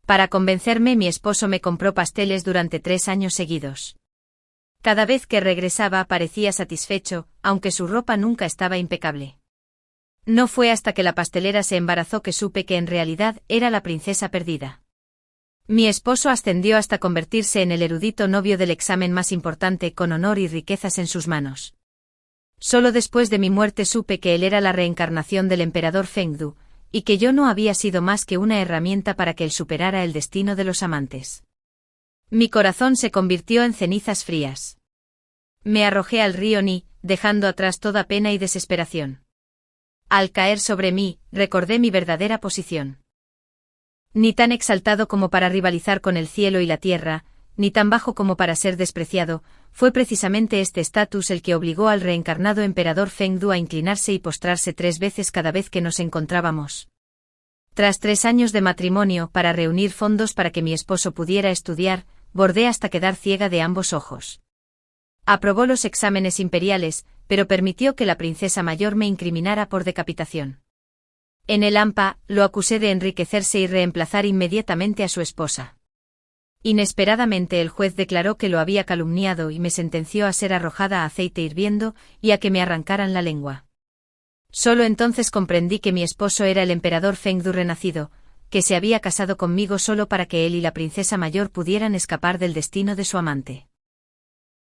Para convencerme, mi esposo me compró pasteles durante 3 años seguidos. Cada vez que regresaba parecía satisfecho, aunque su ropa nunca estaba impecable. No fue hasta que la pastelera se embarazó que supe que en realidad era la princesa perdida. Mi esposo ascendió hasta convertirse en el erudito novio del examen más importante, con honor y riquezas en sus manos. Solo después de mi muerte supe que él era la reencarnación del emperador Fengdu, y que yo no había sido más que una herramienta para que él superara el destino de los amantes. Mi corazón se convirtió en cenizas frías. Me arrojé al río Ni, dejando atrás toda pena y desesperación. Al caer sobre mí, recordé mi verdadera posición. Ni tan exaltado como para rivalizar con el cielo y la tierra, ni tan bajo como para ser despreciado, fue precisamente este estatus el que obligó al reencarnado emperador Fengdu a inclinarse y postrarse 3 veces cada vez que nos encontrábamos. Tras 3 años de matrimonio, para reunir fondos para que mi esposo pudiera estudiar, bordé hasta quedar ciega de ambos ojos. Aprobó los exámenes imperiales, pero permitió que la princesa mayor me incriminara por decapitación. En el AMPA, lo acusé de enriquecerse y reemplazar inmediatamente a su esposa. Inesperadamente el juez declaró que lo había calumniado y me sentenció a ser arrojada a aceite hirviendo y a que me arrancaran la lengua. Solo entonces comprendí que mi esposo era el emperador Fengdu renacido, que se había casado conmigo solo para que él y la princesa mayor pudieran escapar del destino de su amante.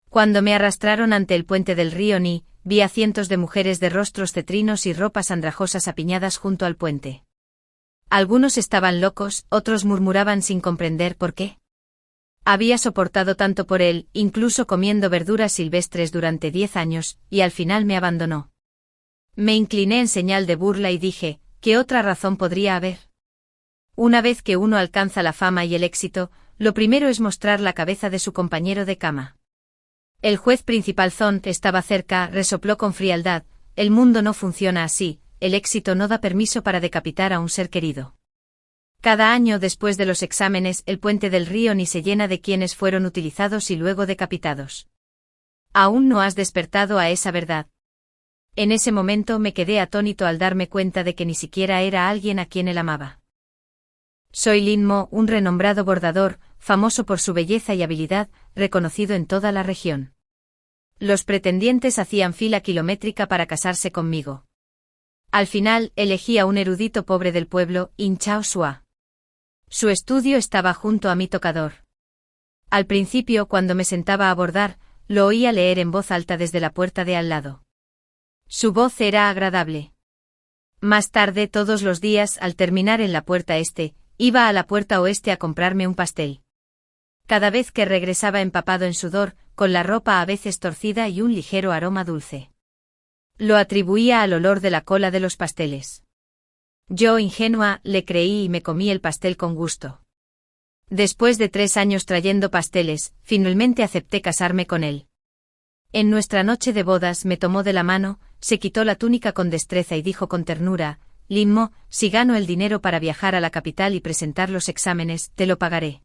Cuando me arrastraron ante el puente del río Ni, vi a cientos de mujeres de rostros cetrinos y ropas andrajosas apiñadas junto al puente. Algunos estaban locos, otros murmuraban sin comprender por qué. Había soportado tanto por él, incluso comiendo verduras silvestres durante 10 años, y al final me abandonó. Me incliné en señal de burla y dije, ¿qué otra razón podría haber? Una vez que uno alcanza la fama y el éxito, lo primero es mostrar la cabeza de su compañero de cama. El juez principal Zond estaba cerca, resopló con frialdad, el mundo no funciona así, el éxito no da permiso para decapitar a un ser querido. Cada año después de los exámenes el puente del río Ni se llena de quienes fueron utilizados y luego decapitados. Aún no has despertado a esa verdad. En ese momento me quedé atónito al darme cuenta de que ni siquiera era alguien a quien él amaba. Soy Lin Mo, un renombrado bordador, famoso por su belleza y habilidad, reconocido en toda la región. Los pretendientes hacían fila kilométrica para casarse conmigo. Al final, elegí a un erudito pobre del pueblo, In Chao Sua. Su estudio estaba junto a mi tocador. Al principio, cuando me sentaba a bordar, lo oía leer en voz alta desde la puerta de al lado. Su voz era agradable. Más tarde, todos los días, al terminar en la puerta este, iba a la puerta oeste a comprarme un pastel. Cada vez que regresaba empapado en sudor, con la ropa a veces torcida y un ligero aroma dulce. Lo atribuía al olor de la cola de los pasteles. Yo, ingenua, le creí y me comí el pastel con gusto. Después de 3 años trayendo pasteles, finalmente acepté casarme con él. En nuestra noche de bodas me tomó de la mano, se quitó la túnica con destreza y dijo con ternura, Lin Mo, si gano el dinero para viajar a la capital y presentar los exámenes, te lo pagaré.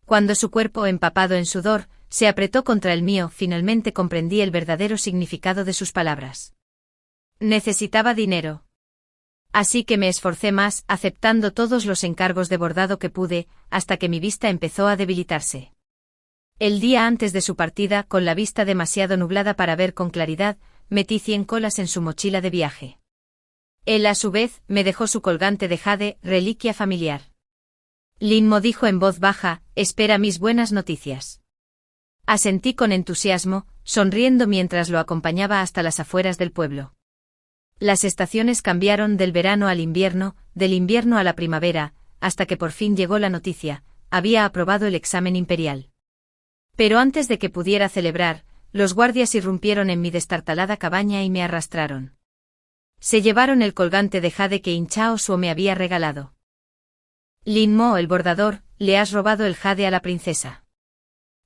Cuando su cuerpo, empapado en sudor, se apretó contra el mío, finalmente comprendí el verdadero significado de sus palabras. Necesitaba dinero. Así que me esforcé más, aceptando todos los encargos de bordado que pude, hasta que mi vista empezó a debilitarse. El día antes de su partida, con la vista demasiado nublada para ver con claridad, metí 100 colas en su mochila de viaje. Él, a su vez, me dejó su colgante de jade, reliquia familiar. Lin Mo dijo en voz baja, espera mis buenas noticias. Asentí con entusiasmo, sonriendo mientras lo acompañaba hasta las afueras del pueblo. Las estaciones cambiaron del verano al invierno, del invierno a la primavera, hasta que por fin llegó la noticia, había aprobado el examen imperial. Pero antes de que pudiera celebrar, los guardias irrumpieron en mi destartalada cabaña y me arrastraron. Se llevaron el colgante de jade que In Chao Suo me había regalado. Lin Mo, el bordador, le has robado el jade a la princesa.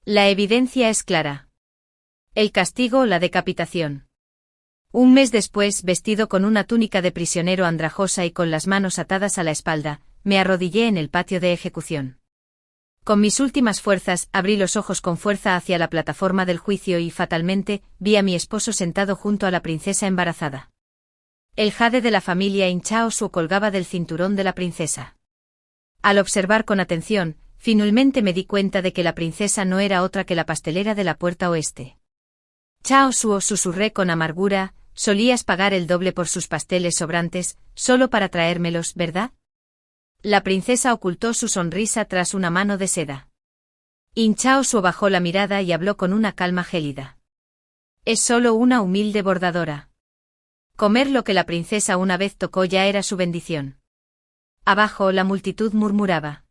La evidencia es clara. El castigo, la decapitación. Un mes después, vestido con una túnica de prisionero andrajosa y con las manos atadas a la espalda, me arrodillé en el patio de ejecución. Con mis últimas fuerzas, abrí los ojos con fuerza hacia la plataforma del juicio y, fatalmente, vi a mi esposo sentado junto a la princesa embarazada. El jade de la familia In Chao Suo colgaba del cinturón de la princesa. Al observar con atención, finalmente me di cuenta de que la princesa no era otra que la pastelera de la puerta oeste. Chao Suo, susurré con amargura, solías pagar el doble por sus pasteles sobrantes, solo para traérmelos, ¿verdad? La princesa ocultó su sonrisa tras una mano de seda. Chao Suo bajó la mirada y habló con una calma gélida. Es solo una humilde bordadora. Comer lo que la princesa una vez tocó ya era su bendición. Abajo la multitud murmuraba.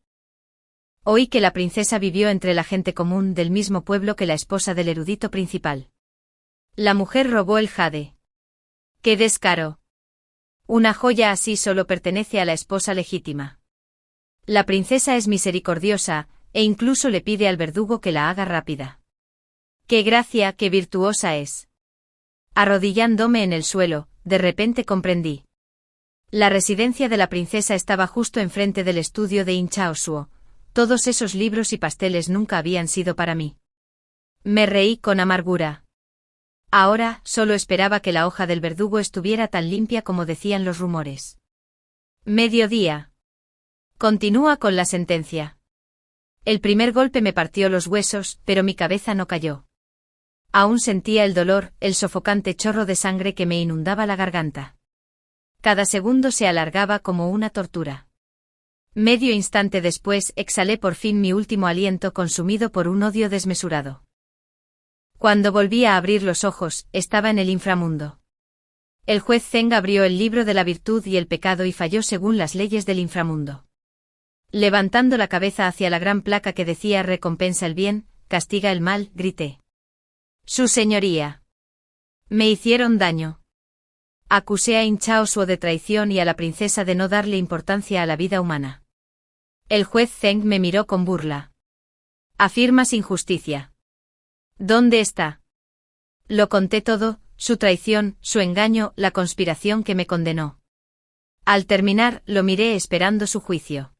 Oí que la princesa vivió entre la gente común del mismo pueblo que la esposa del erudito principal. La mujer robó el jade. ¡Qué descaro! Una joya así solo pertenece a la esposa legítima. La princesa es misericordiosa, e incluso le pide al verdugo que la haga rápida. ¡Qué gracia, qué virtuosa es! Arrodillándome en el suelo, de repente comprendí. La residencia de la princesa estaba justo enfrente del estudio de Chao Suo. Todos esos libros y pasteles nunca habían sido para mí. Me reí con amargura. Ahora, solo esperaba que la hoja del verdugo estuviera tan limpia como decían los rumores. Mediodía. Continúa con la sentencia. El primer golpe me partió los huesos, pero mi cabeza no cayó. Aún sentía el dolor, el sofocante chorro de sangre que me inundaba la garganta. Cada segundo se alargaba como una tortura. Medio instante después exhalé por fin mi último aliento consumido por un odio desmesurado. Cuando volví a abrir los ojos, estaba en el inframundo. El juez Zeng abrió el libro de la virtud y el pecado y falló según las leyes del inframundo. Levantando la cabeza hacia la gran placa que decía recompensa el bien, castiga el mal, grité. Su señoría. Me hicieron daño. Acusé a Chao Suo de traición y a la princesa de no darle importancia a la vida humana. El juez Zeng me miró con burla. Afirmas injusticia. ¿Dónde está? Lo conté todo, su traición, su engaño, la conspiración que me condenó. Al terminar, lo miré esperando su juicio.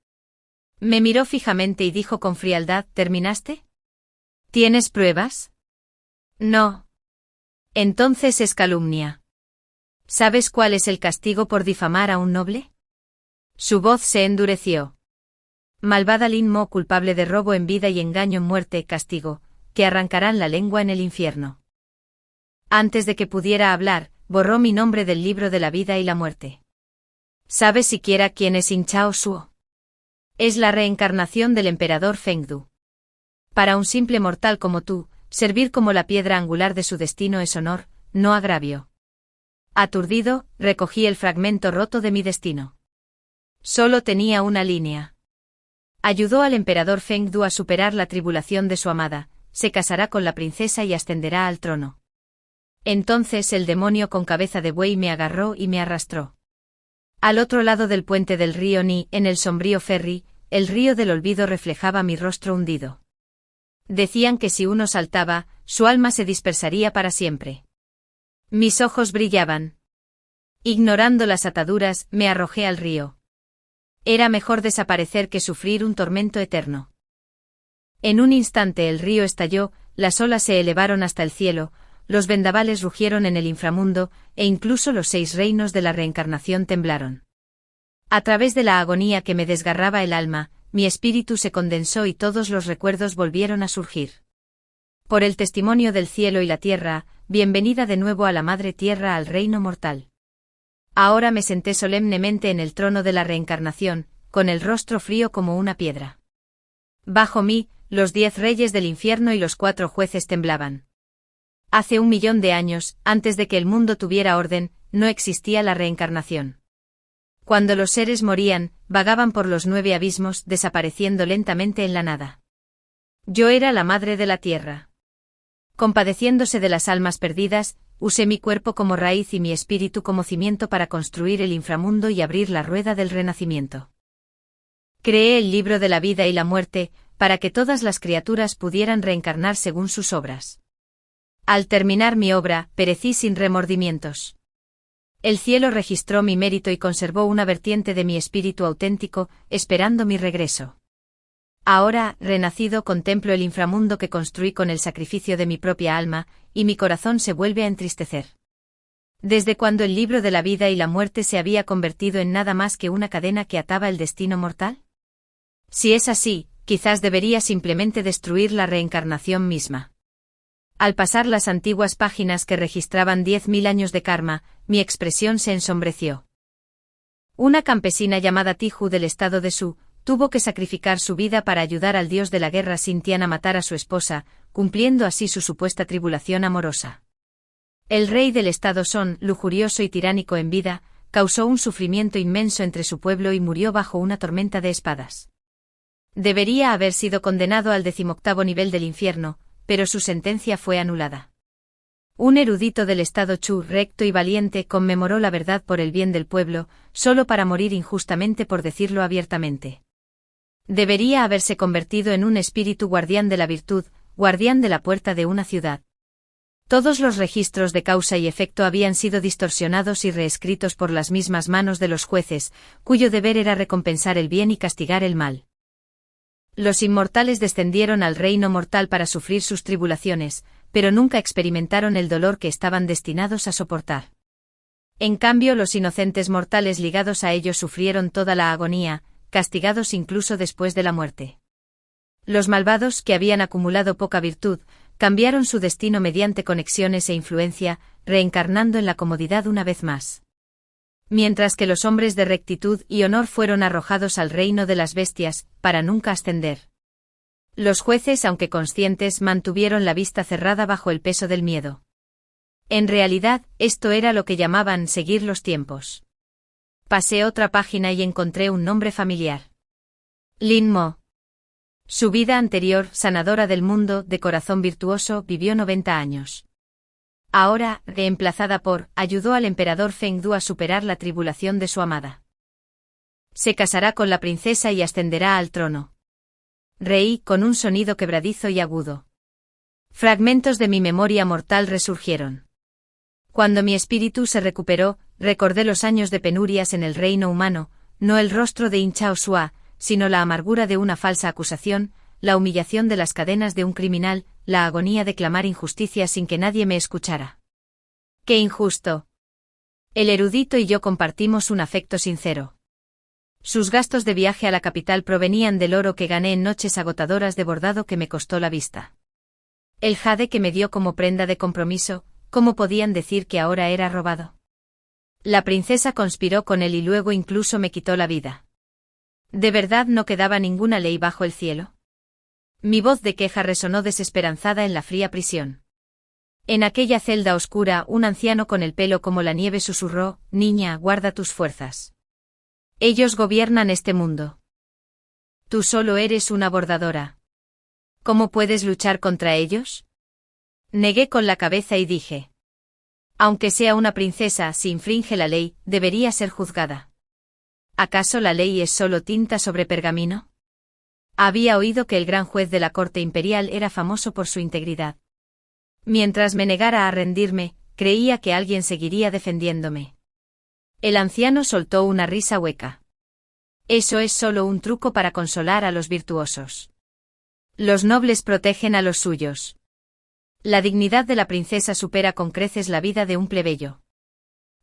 Me miró fijamente y dijo con frialdad, ¿terminaste? ¿Tienes pruebas? No. Entonces es calumnia. ¿Sabes cuál es el castigo por difamar a un noble? Su voz se endureció. Malvada Lin Mo, culpable de robo en vida y engaño en muerte, castigo, que arrancarán la lengua en el infierno. Antes de que pudiera hablar, borró mi nombre del libro de la vida y la muerte. ¿Sabes siquiera quién es Chao Suo? Es la reencarnación del emperador Fengdu. Para un simple mortal como tú, servir como la piedra angular de su destino es honor, no agravio. Aturdido, recogí el fragmento roto de mi destino. Solo tenía una línea. Ayudó al emperador Fengdu a superar la tribulación de su amada, se casará con la princesa y ascenderá al trono. Entonces el demonio con cabeza de buey me agarró y me arrastró. Al otro lado del puente del río Ni, en el sombrío ferry, el río del olvido reflejaba mi rostro hundido. Decían que si uno saltaba, su alma se dispersaría para siempre. Mis ojos brillaban. Ignorando las ataduras, me arrojé al río. Era mejor desaparecer que sufrir un tormento eterno. En un instante el río estalló, las olas se elevaron hasta el cielo, los vendavales rugieron en el inframundo, e incluso los 6 reinos de la reencarnación temblaron. A través de la agonía que me desgarraba el alma, mi espíritu se condensó y todos los recuerdos volvieron a surgir. Por el testimonio del cielo y la tierra, bienvenida de nuevo a la madre tierra, al reino mortal. Ahora me senté solemnemente en el trono de la reencarnación, con el rostro frío como una piedra. Bajo mí, los 10 reyes del infierno y los 4 jueces temblaban. Hace 1 millón de años, antes de que el mundo tuviera orden, no existía la reencarnación. Cuando los seres morían, vagaban por los 9 abismos, desapareciendo lentamente en la nada. Yo era la madre de la tierra. Compadeciéndose de las almas perdidas, usé mi cuerpo como raíz y mi espíritu como cimiento para construir el inframundo y abrir la rueda del renacimiento. Creé el libro de la vida y la muerte, para que todas las criaturas pudieran reencarnar según sus obras. Al terminar mi obra, perecí sin remordimientos. El cielo registró mi mérito y conservó una vertiente de mi espíritu auténtico, esperando mi regreso. Ahora, renacido, contemplo el inframundo que construí con el sacrificio de mi propia alma, y mi corazón se vuelve a entristecer. ¿Desde cuando el libro de la vida y la muerte se había convertido en nada más que una cadena que ataba el destino mortal? Si es así, quizás debería simplemente destruir la reencarnación misma. Al pasar las antiguas páginas que registraban 10.000 años de karma, mi expresión se ensombreció. Una campesina llamada Tiju del estado de Su, tuvo que sacrificar su vida para ayudar al dios de la guerra Sintian a matar a su esposa, cumpliendo así su supuesta tribulación amorosa. El rey del estado Son, lujurioso y tiránico en vida, causó un sufrimiento inmenso entre su pueblo y murió bajo una tormenta de espadas. Debería haber sido condenado al 18º nivel del infierno, pero su sentencia fue anulada. Un erudito del estado Chu, recto y valiente, conmemoró la verdad por el bien del pueblo, solo para morir injustamente por decirlo abiertamente. Debería haberse convertido en un espíritu guardián de la virtud, guardián de la puerta de una ciudad. Todos los registros de causa y efecto habían sido distorsionados y reescritos por las mismas manos de los jueces, cuyo deber era recompensar el bien y castigar el mal. Los inmortales descendieron al reino mortal para sufrir sus tribulaciones, pero nunca experimentaron el dolor que estaban destinados a soportar. En cambio, los inocentes mortales ligados a ellos sufrieron toda la agonía, castigados incluso después de la muerte. Los malvados, que habían acumulado poca virtud, cambiaron su destino mediante conexiones e influencia, reencarnando en la comodidad una vez más. Mientras que los hombres de rectitud y honor fueron arrojados al reino de las bestias, para nunca ascender. Los jueces, aunque conscientes, mantuvieron la vista cerrada bajo el peso del miedo. En realidad, esto era lo que llamaban seguir los tiempos. Pasé otra página y encontré un nombre familiar. Lin Mo. Su vida anterior, sanadora del mundo, de corazón virtuoso, vivió 90 años. Ahora, reemplazada por, ayudó al emperador Feng Du a superar la tribulación de su amada. Se casará con la princesa y ascenderá al trono. Reí con un sonido quebradizo y agudo. Fragmentos de mi memoria mortal resurgieron. Cuando mi espíritu se recuperó, recordé los años de penurias en el reino humano, no el rostro de In Chao Sua, sino la amargura de una falsa acusación, la humillación de las cadenas de un criminal, la agonía de clamar injusticia sin que nadie me escuchara. ¡Qué injusto! El erudito y yo compartimos un afecto sincero. Sus gastos de viaje a la capital provenían del oro que gané en noches agotadoras de bordado que me costó la vista. El jade que me dio como prenda de compromiso, ¿cómo podían decir que ahora era robado? La princesa conspiró con él y luego incluso me quitó la vida. ¿De verdad no quedaba ninguna ley bajo el cielo? Mi voz de queja resonó desesperanzada en la fría prisión. En aquella celda oscura, un anciano con el pelo como la nieve susurró: «Niña, guarda tus fuerzas. Ellos gobiernan este mundo. Tú solo eres una bordadora. ¿Cómo puedes luchar contra ellos?». Negué con la cabeza y dije: «Aunque sea una princesa, si infringe la ley, debería ser juzgada. ¿Acaso la ley es solo tinta sobre pergamino?». Había oído que el gran juez de la corte imperial era famoso por su integridad. Mientras me negara a rendirme, creía que alguien seguiría defendiéndome. El anciano soltó una risa hueca. Eso es solo un truco para consolar a los virtuosos. Los nobles protegen a los suyos. La dignidad de la princesa supera con creces la vida de un plebeyo.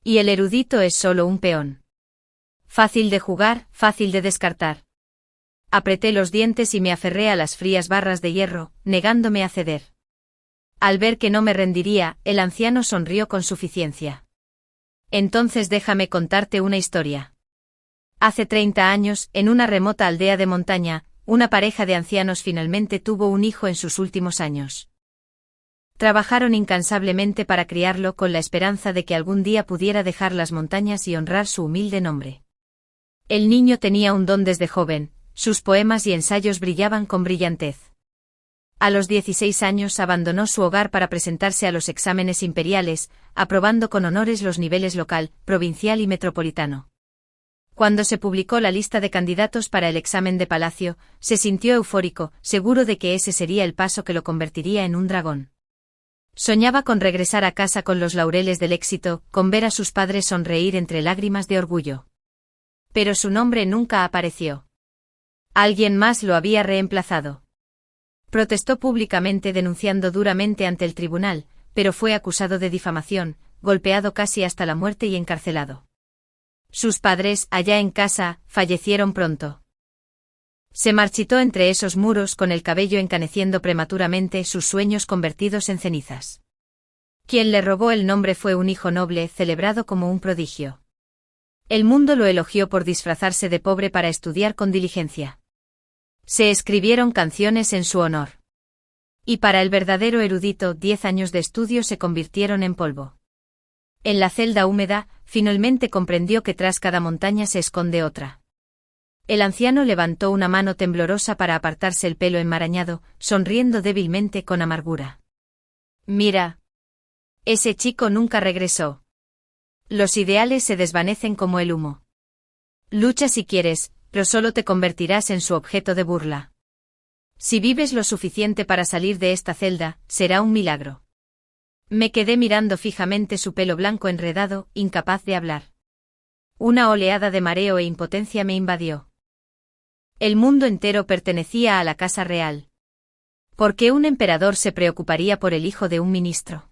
Y el erudito es solo un peón. Fácil de jugar, fácil de descartar. Apreté los dientes y me aferré a las frías barras de hierro, negándome a ceder. Al ver que no me rendiría, el anciano sonrió con suficiencia. Entonces déjame contarte una historia. Hace 30 años, en una remota aldea de montaña, una pareja de ancianos finalmente tuvo un hijo en sus últimos años. Trabajaron incansablemente para criarlo con la esperanza de que algún día pudiera dejar las montañas y honrar su humilde nombre. El niño tenía un don desde joven. Sus poemas y ensayos brillaban con brillantez. A los 16 años abandonó su hogar para presentarse a los exámenes imperiales, aprobando con honores los niveles local, provincial y metropolitano. Cuando se publicó la lista de candidatos para el examen de palacio, se sintió eufórico, seguro de que ese sería el paso que lo convertiría en un dragón. Soñaba con regresar a casa con los laureles del éxito, con ver a sus padres sonreír entre lágrimas de orgullo. Pero su nombre nunca apareció. Alguien más lo había reemplazado. Protestó públicamente denunciando duramente ante el tribunal, pero fue acusado de difamación, golpeado casi hasta la muerte y encarcelado. Sus padres, allá en casa, fallecieron pronto. Se marchitó entre esos muros con el cabello encaneciendo prematuramente, sus sueños convertidos en cenizas. Quien le robó el nombre fue un hijo noble, celebrado como un prodigio. El mundo lo elogió por disfrazarse de pobre para estudiar con diligencia. Se escribieron canciones en su honor. Y para el verdadero erudito, 10 años de estudio se convirtieron en polvo. En la celda húmeda, finalmente comprendió que tras cada montaña se esconde otra. El anciano levantó una mano temblorosa para apartarse el pelo enmarañado, sonriendo débilmente con amargura. Mira. Ese chico nunca regresó. Los ideales se desvanecen como el humo. Lucha si quieres, pero solo te convertirás en su objeto de burla. Si vives lo suficiente para salir de esta celda, será un milagro. Me quedé mirando fijamente su pelo blanco enredado, incapaz de hablar. Una oleada de mareo e impotencia me invadió. El mundo entero pertenecía a la casa real. ¿Por qué un emperador se preocuparía por el hijo de un ministro?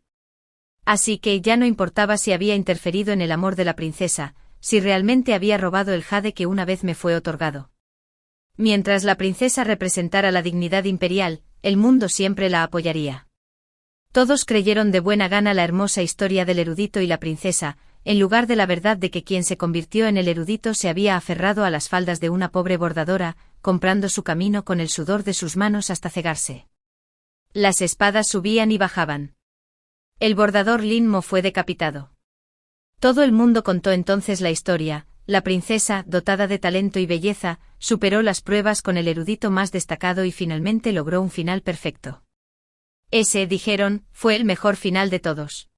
Así que ya no importaba si había interferido en el amor de la princesa, si realmente había robado el jade que una vez me fue otorgado. Mientras la princesa representara la dignidad imperial, el mundo siempre la apoyaría. Todos creyeron de buena gana la hermosa historia del erudito y la princesa, en lugar de la verdad de que quien se convirtió en el erudito se había aferrado a las faldas de una pobre bordadora, comprando su camino con el sudor de sus manos hasta cegarse. Las espadas subían y bajaban. El bordador Lin Mo fue decapitado. Todo el mundo contó entonces la historia. La princesa, dotada de talento y belleza, superó las pruebas con el erudito más destacado y finalmente logró un final perfecto. Ese, dijeron, fue el mejor final de todos.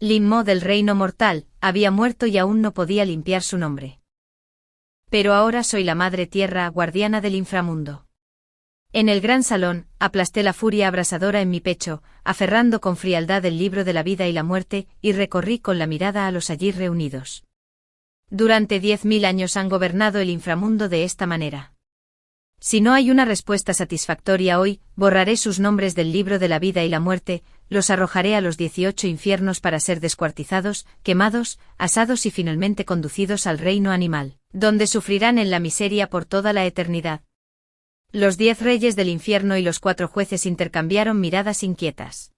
Lin Mo del reino mortal había muerto y aún no podía limpiar su nombre. Pero ahora soy la madre tierra, guardiana del inframundo. En el gran salón, aplasté la furia abrasadora en mi pecho, aferrando con frialdad el libro de la vida y la muerte, y recorrí con la mirada a los allí reunidos. Durante 10.000 años han gobernado el inframundo de esta manera. Si no hay una respuesta satisfactoria hoy, borraré sus nombres del libro de la vida y la muerte, los arrojaré a los 18 infiernos para ser descuartizados, quemados, asados y finalmente conducidos al reino animal, donde sufrirán en la miseria por toda la eternidad. Los 10 reyes del infierno y los 4 jueces intercambiaron miradas inquietas.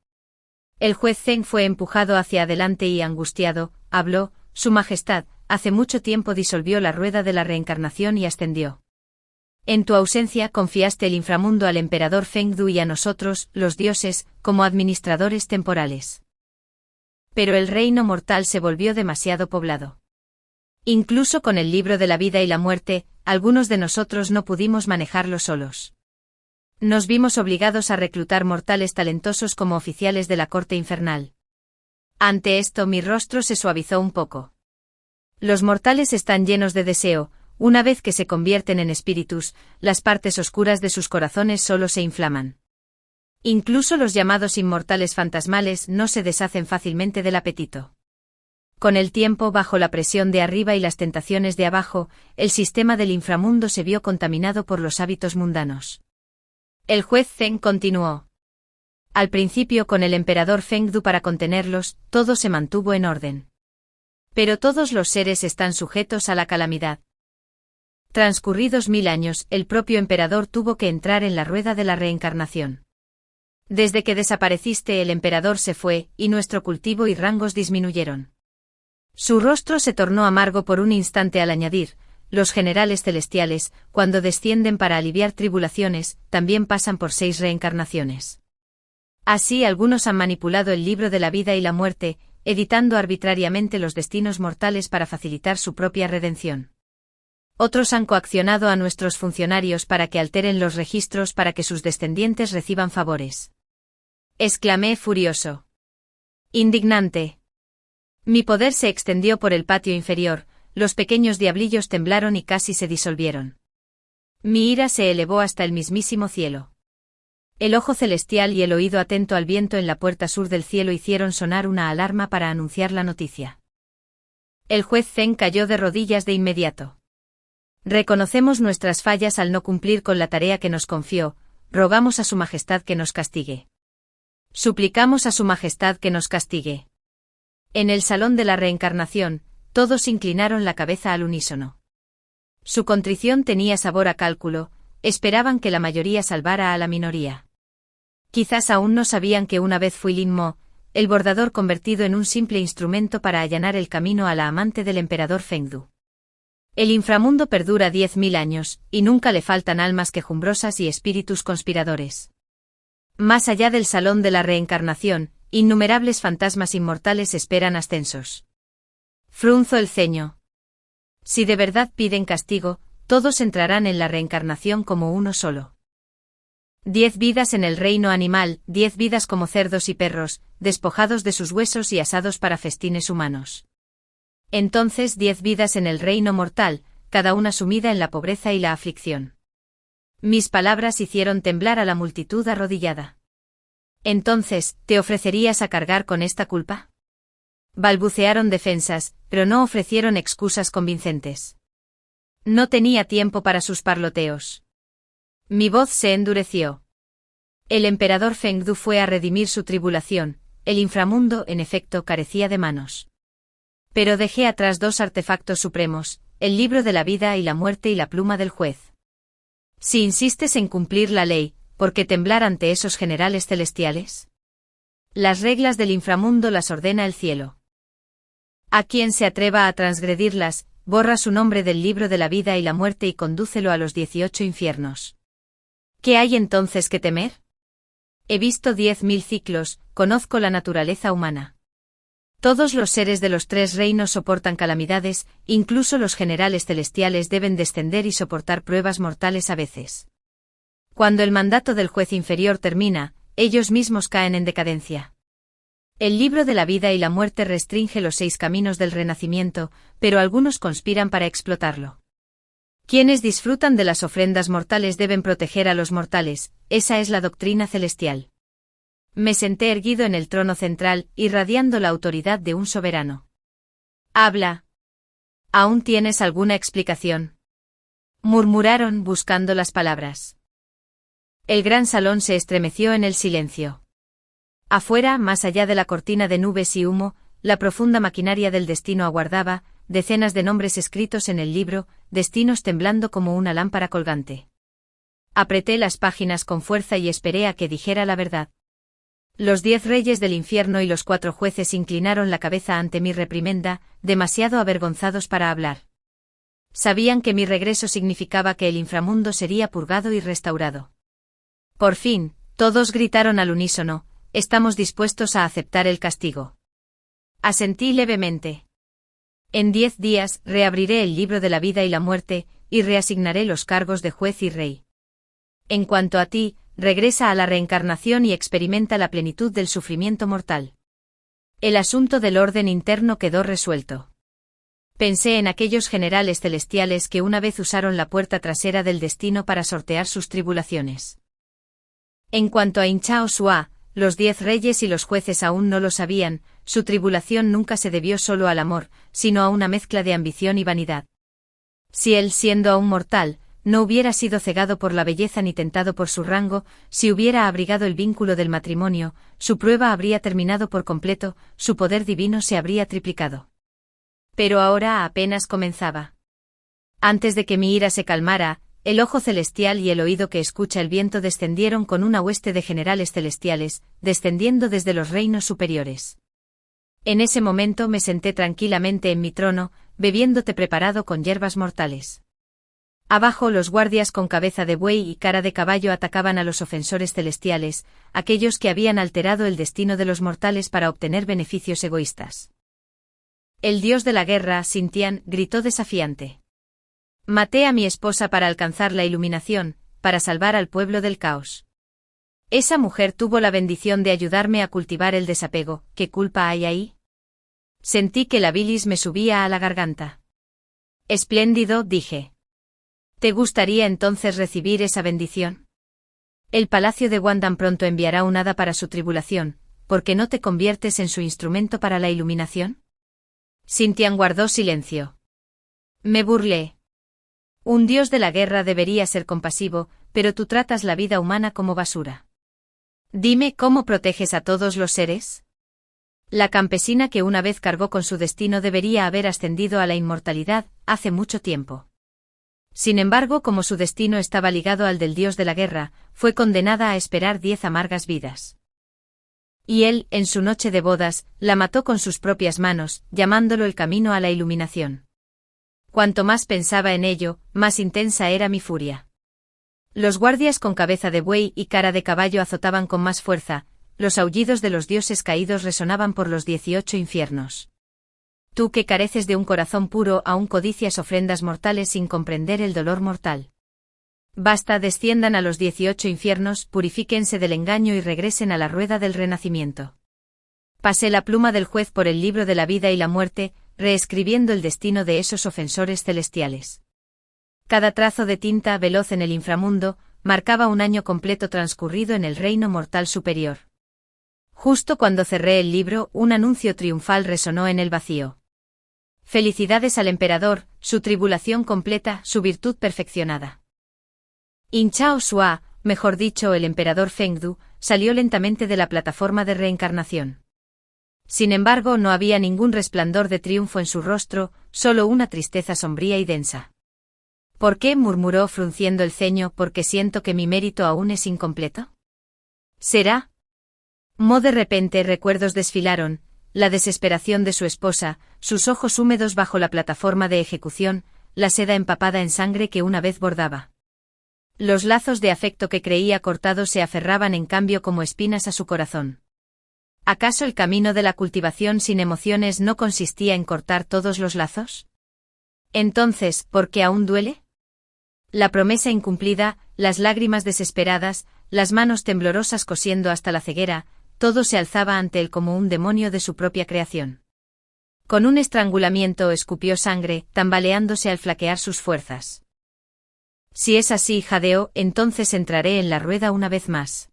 El juez Zeng fue empujado hacia adelante y angustiado, habló, Su Majestad, hace mucho tiempo disolvió la rueda de la reencarnación y ascendió. En tu ausencia confiaste el inframundo al emperador Fengdu y a nosotros, los dioses, como administradores temporales. Pero el reino mortal se volvió demasiado poblado. Incluso con el libro de la vida y la muerte, algunos de nosotros no pudimos manejarlo solos. Nos vimos obligados a reclutar mortales talentosos como oficiales de la corte infernal. Ante esto mi rostro se suavizó un poco. Los mortales están llenos de deseo, una vez que se convierten en espíritus, las partes oscuras de sus corazones solo se inflaman. Incluso los llamados inmortales fantasmales no se deshacen fácilmente del apetito. Con el tiempo, bajo la presión de arriba y las tentaciones de abajo, el sistema del inframundo se vio contaminado por los hábitos mundanos. El juez Zeng continuó. Al principio, con el emperador Fengdu para contenerlos, todo se mantuvo en orden. Pero todos los seres están sujetos a la calamidad. Transcurridos 1000 años, el propio emperador tuvo que entrar en la rueda de la reencarnación. Desde que desapareciste, el emperador se fue, y nuestro cultivo y rangos disminuyeron. Su rostro se tornó amargo por un instante al añadir, los generales celestiales, cuando descienden para aliviar tribulaciones, también pasan por 6 reencarnaciones. Así algunos han manipulado el libro de la vida y la muerte, editando arbitrariamente los destinos mortales para facilitar su propia redención. Otros han coaccionado a nuestros funcionarios para que alteren los registros para que sus descendientes reciban favores. Exclamé furioso. Indignante. Mi poder se extendió por el patio inferior, los pequeños diablillos temblaron y casi se disolvieron. Mi ira se elevó hasta el mismísimo cielo. El ojo celestial y el oído atento al viento en la puerta sur del cielo hicieron sonar una alarma para anunciar la noticia. El juez Zeng cayó de rodillas de inmediato. Reconocemos nuestras fallas al no cumplir con la tarea que nos confió, rogamos a Su Majestad que nos castigue. Suplicamos a Su Majestad que nos castigue. En el salón de la reencarnación, todos inclinaron la cabeza al unísono. Su contrición tenía sabor a cálculo, esperaban que la mayoría salvara a la minoría. Quizás aún no sabían que una vez fui Lin Mo, el bordador convertido en un simple instrumento para allanar el camino a la amante del emperador Fengdu. El inframundo perdura 10.000 años, y nunca le faltan almas quejumbrosas y espíritus conspiradores. Más allá del salón de la reencarnación, innumerables fantasmas inmortales esperan ascensos. Frunzo el ceño. Si de verdad piden castigo, todos entrarán en la reencarnación como uno solo. 10 vidas en el reino animal, 10 vidas como cerdos y perros, despojados de sus huesos y asados para festines humanos. Entonces 10 vidas en el reino mortal, cada una sumida en la pobreza y la aflicción. Mis palabras hicieron temblar a la multitud arrodillada. Entonces, ¿te ofrecerías a cargar con esta culpa? Balbucearon defensas, pero no ofrecieron excusas convincentes. No tenía tiempo para sus parloteos. Mi voz se endureció. El emperador Fengdu fue a redimir su tribulación, el inframundo, en efecto, carecía de manos. Pero dejé atrás 2 artefactos supremos, el libro de la vida y la muerte y la pluma del juez. Si insistes en cumplir la ley, ¿por qué temblar ante esos generales celestiales? Las reglas del inframundo las ordena el cielo. A quien se atreva a transgredirlas, borra su nombre del libro de la vida y la muerte y condúcelo a los 18 infiernos. ¿Qué hay entonces que temer? He visto 10.000 ciclos, conozco la naturaleza humana. Todos los seres de los 3 reinos soportan calamidades, incluso los generales celestiales deben descender y soportar pruebas mortales a veces. Cuando el mandato del juez inferior termina, ellos mismos caen en decadencia. El libro de la vida y la muerte restringe los 6 caminos del renacimiento, pero algunos conspiran para explotarlo. Quienes disfrutan de las ofrendas mortales deben proteger a los mortales, esa es la doctrina celestial. Me senté erguido en el trono central, irradiando la autoridad de un soberano. Habla. ¿Aún tienes alguna explicación? Murmuraron buscando las palabras. El gran salón se estremeció en el silencio. Afuera, más allá de la cortina de nubes y humo, la profunda maquinaria del destino aguardaba, decenas de nombres escritos en el libro, destinos temblando como una lámpara colgante. Apreté las páginas con fuerza y esperé a que dijera la verdad. Los 10 reyes del infierno y los 4 jueces inclinaron la cabeza ante mi reprimenda, demasiado avergonzados para hablar. Sabían que mi regreso significaba que el inframundo sería purgado y restaurado. Por fin, todos gritaron al unísono, estamos dispuestos a aceptar el castigo. Asentí levemente. En 10 días, reabriré el libro de la vida y la muerte, y reasignaré los cargos de juez y rey. En cuanto a ti, regresa a la reencarnación y experimenta la plenitud del sufrimiento mortal. El asunto del orden interno quedó resuelto. Pensé en aquellos generales celestiales que una vez usaron la puerta trasera del destino para sortear sus tribulaciones. En cuanto a Inchao Sua, los 10 reyes y los jueces aún no lo sabían, su tribulación nunca se debió solo al amor, sino a una mezcla de ambición y vanidad. Si él, siendo aún mortal, no hubiera sido cegado por la belleza ni tentado por su rango, si hubiera abrigado el vínculo del matrimonio, su prueba habría terminado por completo, su poder divino se habría triplicado. Pero ahora apenas comenzaba. Antes de que mi ira se calmara, el ojo celestial y el oído que escucha el viento descendieron con una hueste de generales celestiales, descendiendo desde los reinos superiores. En ese momento me senté tranquilamente en mi trono, bebiendo té preparado con hierbas mortales. Abajo los guardias con cabeza de buey y cara de caballo atacaban a los ofensores celestiales, aquellos que habían alterado el destino de los mortales para obtener beneficios egoístas. El dios de la guerra, Sintian, gritó desafiante. Maté a mi esposa para alcanzar la iluminación, para salvar al pueblo del caos. Esa mujer tuvo la bendición de ayudarme a cultivar el desapego, ¿qué culpa hay ahí? Sentí que la bilis me subía a la garganta. Espléndido, dije. ¿Te gustaría entonces recibir esa bendición? El palacio de Guandan pronto enviará un hada para su tribulación, ¿por qué no te conviertes en su instrumento para la iluminación? Sintian guardó silencio. Me burlé. Un dios de la guerra debería ser compasivo, pero tú tratas la vida humana como basura. Dime cómo proteges a todos los seres. La campesina que una vez cargó con su destino debería haber ascendido a la inmortalidad, hace mucho tiempo. Sin embargo, como su destino estaba ligado al del dios de la guerra, fue condenada a esperar 10 amargas vidas. Y él, en su noche de bodas, la mató con sus propias manos, llamándolo el camino a la iluminación. Cuanto más pensaba en ello, más intensa era mi furia. Los guardias con cabeza de buey y cara de caballo azotaban con más fuerza, los aullidos de los dioses caídos resonaban por los 18 infiernos. Tú que careces de un corazón puro, aún codicias ofrendas mortales sin comprender el dolor mortal. Basta, desciendan a los 18 infiernos, purifíquense del engaño y regresen a la rueda del renacimiento. Pasé la pluma del juez por el libro de la vida y la muerte, reescribiendo el destino de esos ofensores celestiales. Cada trazo de tinta veloz en el inframundo marcaba un año completo transcurrido en el reino mortal superior. Justo cuando cerré el libro, un anuncio triunfal resonó en el vacío. Felicidades al emperador, su tribulación completa, su virtud perfeccionada. In Chao Sua, mejor dicho el emperador Fengdu, salió lentamente de la plataforma de reencarnación. Sin embargo, no había ningún resplandor de triunfo en su rostro, solo una tristeza sombría y densa. ¿Por qué?, murmuró frunciendo el ceño, porque siento que mi mérito aún es incompleto. ¿Será? De repente recuerdos desfilaron, la desesperación de su esposa, sus ojos húmedos bajo la plataforma de ejecución, la seda empapada en sangre que una vez bordaba. Los lazos de afecto que creía cortados se aferraban en cambio como espinas a su corazón. ¿Acaso el camino de la cultivación sin emociones no consistía en cortar todos los lazos? Entonces, ¿por qué aún duele? La promesa incumplida, las lágrimas desesperadas, las manos temblorosas cosiendo hasta la ceguera, todo se alzaba ante él como un demonio de su propia creación. Con un estrangulamiento escupió sangre, tambaleándose al flaquear sus fuerzas. Si es así, jadeó, entonces entraré en la rueda una vez más.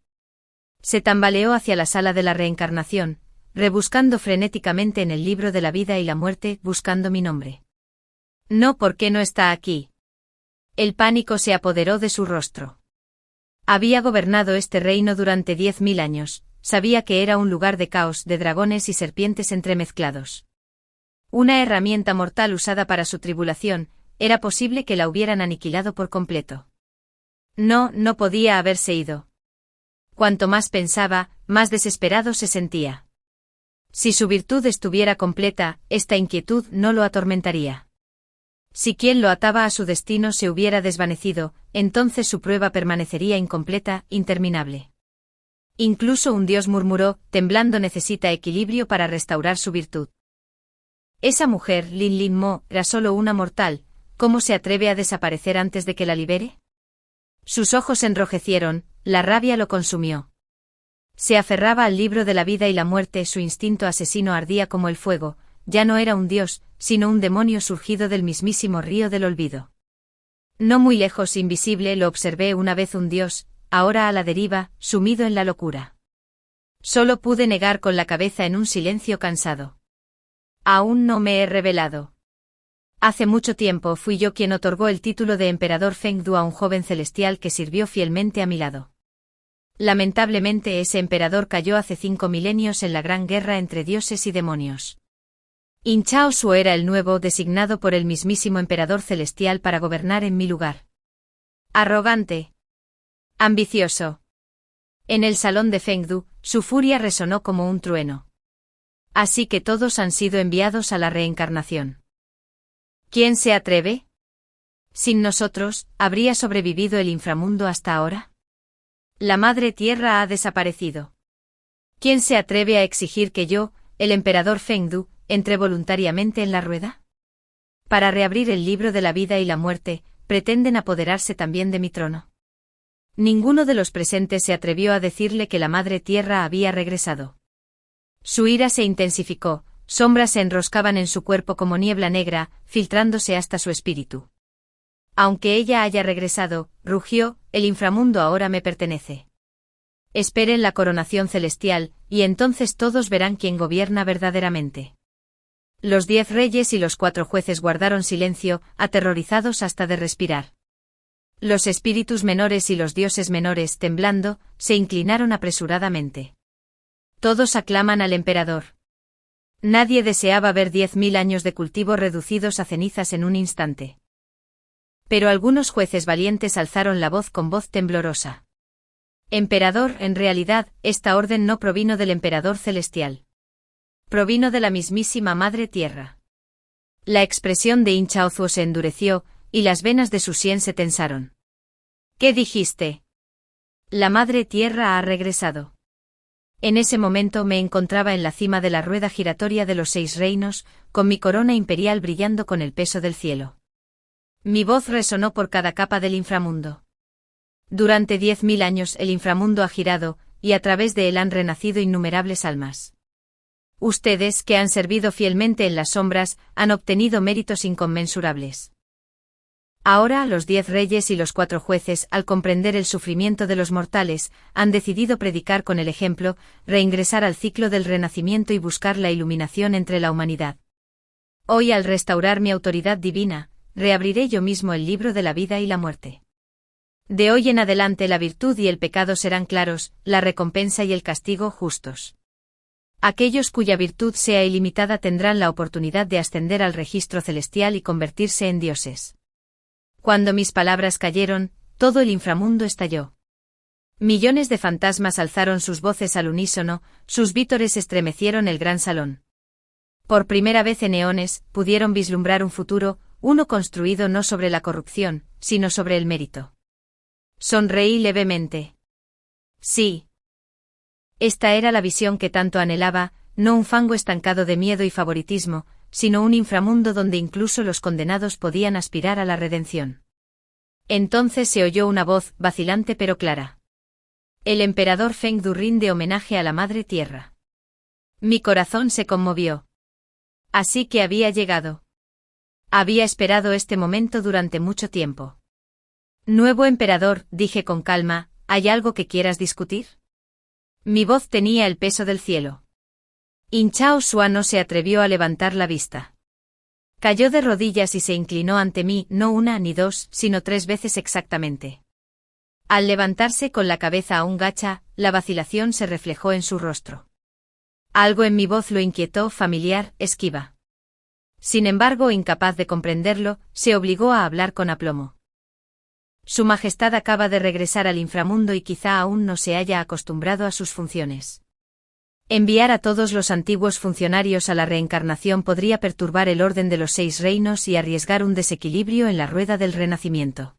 Se tambaleó hacia la sala de la reencarnación, rebuscando frenéticamente en el libro de la vida y la muerte, buscando mi nombre. No, ¿por qué no está aquí? El pánico se apoderó de su rostro. Había gobernado este reino durante 10.000 años, sabía que era un lugar de caos, de dragones y serpientes entremezclados. Una herramienta mortal usada para su tribulación, era posible que la hubieran aniquilado por completo. No, no podía haberse ido. Cuanto más pensaba, más desesperado se sentía. Si su virtud estuviera completa, esta inquietud no lo atormentaría. Si quien lo ataba a su destino se hubiera desvanecido, entonces su prueba permanecería incompleta, interminable. Incluso un dios, murmuró, temblando, necesita equilibrio para restaurar su virtud. Esa mujer, Lin Lin Mo, era solo una mortal, ¿cómo se atreve a desaparecer antes de que la libere? Sus ojos se enrojecieron, la rabia lo consumió. Se aferraba al libro de la vida y la muerte, su instinto asesino ardía como el fuego, ya no era un dios, sino un demonio surgido del mismísimo río del olvido. No muy lejos, invisible, lo observé una vez un dios, ahora a la deriva, sumido en la locura. Solo pude negar con la cabeza en un silencio cansado. Aún no me he revelado. Hace mucho tiempo fui yo quien otorgó el título de emperador Fengdu a un joven celestial que sirvió fielmente a mi lado. Lamentablemente ese emperador cayó hace 5 milenios en la gran guerra entre dioses y demonios. In Chao Su era el nuevo, designado por el mismísimo emperador celestial para gobernar en mi lugar. Arrogante. Ambicioso. En el salón de Fengdu, su furia resonó como un trueno. Así que todos han sido enviados a la reencarnación. ¿Quién se atreve? Sin nosotros, ¿habría sobrevivido el inframundo hasta ahora? La madre tierra ha desaparecido. ¿Quién se atreve a exigir que yo, el emperador Fengdu, entre voluntariamente en la rueda? Para reabrir el libro de la vida y la muerte, pretenden apoderarse también de mi trono. Ninguno de los presentes se atrevió a decirle que la madre tierra había regresado. Su ira se intensificó, sombras se enroscaban en su cuerpo como niebla negra, filtrándose hasta su espíritu. Aunque ella haya regresado, rugió, el inframundo ahora me pertenece. Esperen la coronación celestial, y entonces todos verán quién gobierna verdaderamente. Los 10 reyes y los 4 jueces guardaron silencio, aterrorizados hasta de respirar. Los espíritus menores y los dioses menores, temblando, se inclinaron apresuradamente. Todos aclaman al emperador. Nadie deseaba ver 10.000 años de cultivo reducidos a cenizas en un instante. Pero algunos jueces valientes alzaron la voz con voz temblorosa. Emperador, en realidad, esta orden no provino del emperador celestial. Provino de la mismísima Madre Tierra. La expresión de In Chaozuo se endureció, y las venas de su sien se tensaron. ¿Qué dijiste? La Madre Tierra ha regresado. En ese momento me encontraba en la cima de la rueda giratoria de los 6 reinos, con mi corona imperial brillando con el peso del cielo. Mi voz resonó por cada capa del inframundo. Durante 10.000 años el inframundo ha girado, y a través de él han renacido innumerables almas. Ustedes, que han servido fielmente en las sombras, han obtenido méritos inconmensurables. Ahora los 10 reyes y los 4 jueces, al comprender el sufrimiento de los mortales, han decidido predicar con el ejemplo, reingresar al ciclo del renacimiento y buscar la iluminación entre la humanidad. Hoy, al restaurar mi autoridad divina, reabriré yo mismo el libro de la vida y la muerte. De hoy en adelante la virtud y el pecado serán claros, la recompensa y el castigo justos. Aquellos cuya virtud sea ilimitada tendrán la oportunidad de ascender al registro celestial y convertirse en dioses. Cuando mis palabras cayeron, todo el inframundo estalló. Millones de fantasmas alzaron sus voces al unísono, sus vítores estremecieron el gran salón. Por primera vez en eones, pudieron vislumbrar un futuro, uno construido no sobre la corrupción, sino sobre el mérito. Sonreí levemente. Sí. Esta era la visión que tanto anhelaba, no un fango estancado de miedo y favoritismo, sino un inframundo donde incluso los condenados podían aspirar a la redención. Entonces se oyó una voz, vacilante pero clara. El emperador Fengdu rinde homenaje a la Madre Tierra. Mi corazón se conmovió. Así que había llegado. Había esperado este momento durante mucho tiempo. Nuevo emperador, dije con calma, ¿hay algo que quieras discutir? Mi voz tenía el peso del cielo. In Chaozuo no se atrevió a levantar la vista. Cayó de rodillas y se inclinó ante mí, no una ni dos, sino 3 veces exactamente. Al levantarse con la cabeza aún gacha, la vacilación se reflejó en su rostro. Algo en mi voz lo inquietó, familiar, esquiva. Sin embargo, incapaz de comprenderlo, se obligó a hablar con aplomo. Su Majestad acaba de regresar al inframundo y quizá aún no se haya acostumbrado a sus funciones. Enviar a todos los antiguos funcionarios a la reencarnación podría perturbar el orden de los 6 reinos y arriesgar un desequilibrio en la rueda del renacimiento.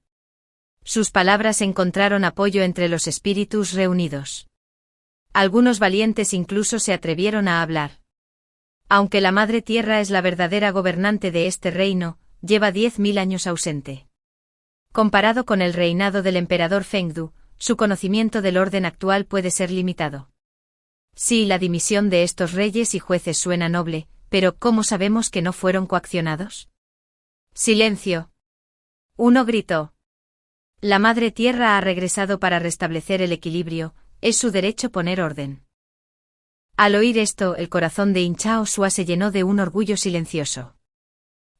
Sus palabras encontraron apoyo entre los espíritus reunidos. Algunos valientes incluso se atrevieron a hablar. Aunque la Madre Tierra es la verdadera gobernante de este reino, lleva 10.000 años ausente. Comparado con el reinado del emperador Fengdu, su conocimiento del orden actual puede ser limitado. Sí, la dimisión de estos reyes y jueces suena noble, pero ¿cómo sabemos que no fueron coaccionados? Silencio. Uno gritó. La Madre Tierra ha regresado para restablecer el equilibrio, es su derecho poner orden. Al oír esto, el corazón de In Chaozuo se llenó de un orgullo silencioso.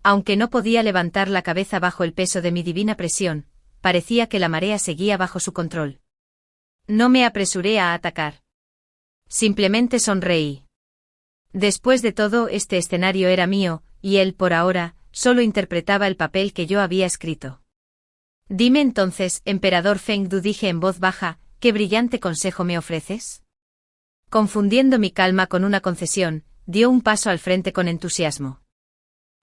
Aunque no podía levantar la cabeza bajo el peso de mi divina presión, parecía que la marea seguía bajo su control. No me apresuré a atacar. Simplemente sonreí. Después de todo, este escenario era mío, y él, por ahora, solo interpretaba el papel que yo había escrito. Dime entonces, emperador Fengdu, dije en voz baja, ¿qué brillante consejo me ofreces? Confundiendo mi calma con una concesión, dio un paso al frente con entusiasmo.